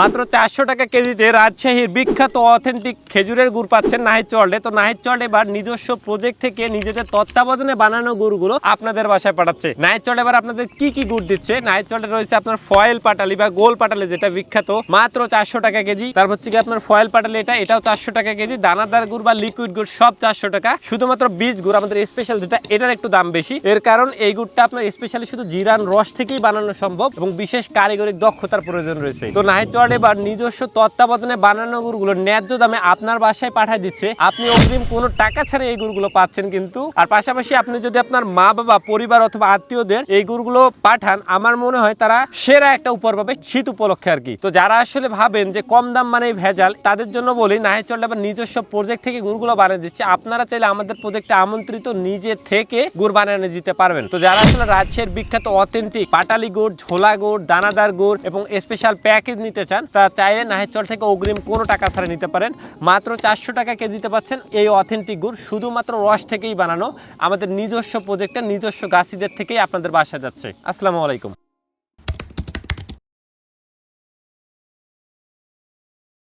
মাত্র 400 টাকা কেজিতে রাজশাহীর বিখ্যাত অথেন্টিক খেজুরের গুড় পাচ্ছেন নাহিদ চল্ডে। তো নাহিদ চল্ডে এবার নিজস্ব প্রজেক্ট থেকে নিজেদের তত্ত্বাবধানে বানানো গুড়গুলো আপনাদের বাসায় পাঠাচ্ছে। নাহিদ চল্ডে এবার আপনাদের কি কি গুড় দিচ্ছে? নাহিদ চল্ডে রয়েছে আপনার ফয়েল পাটালি বা গোল পাটালি, যেটা বিখ্যাত, মাত্র 400 টাকা কেজি। তারপর হচ্ছে কি আপনার ফয়েল পাটালি, এটাও 400 টাকা কেজি। দানাদার গুড় বা লিকুইড গুড় সব 400 টাকা। শুধুমাত্র বীজ গুড় আমাদের স্পেশাল যেটা, এটার একটু দাম বেশি। এর কারণ এই গুড়টা আপনার স্পেশালি শুধু জিরান রস থেকেই বানানো সম্ভব এবং বিশেষ কারিগরিক দক্ষতার প্রয়োজন রয়েছে। তো নাহিদ চল্ডে এবার নিজস্ব তত্ত্বাবধানে বানানো গুড়গুলো ন্যায্য দামে আপনার বাসায় পাঠিয়ে দিচ্ছে। আপনি অগ্রিম কোনো টাকা ছাড়া এই গুড়গুলো পাচ্ছেন কিন্তু। আর পাশাপাশি আপনি যদি আপনার মা বাবা পরিবার অথবা আত্মীয়দের এই গুড়গুলো পাঠান, আমার মনে হয় তারা সেরা একটা উপহার পাবে শীত উপলক্ষে আর কি। তো যারা আসলে ভাবেন যে কম দাম মানে ভেজাল, তাদের জন্য বলি নাহিদ চল্ডে আবার নিজস্ব প্রজেক্ট থেকে গুড়গুলো বানিয়ে দিচ্ছে। আপনারা চাইলে আমাদের প্রজেক্টে আমন্ত্রিত নিজে থেকে গুড় বানিয়ে দিতে পারবেন। তো যারা আসলে রাজশাহীর বিখ্যাত অথেন্টিক পাটালি গুড়, ঝোলা গুড়, দানাদার গুড় এবং স্পেশাল প্যাকেজ নিতে চান, তারা চাইলে নাহিদ চল্ডে থেকে অগ্রিম কোনো টাকা ছাড়া নিতে পারেন। মাত্র 400 টাকা কেজিতে পাচ্ছেন এই অথেন্টিক গুড়, শুধুমাত্র রস থেকেই বানানো, আমাদের নিজস্ব প্রজেক্টের নিজস্ব গাছিদের থেকেই আপনাদের বাসায় যাচ্ছে। আসসালামু আলাইকুম।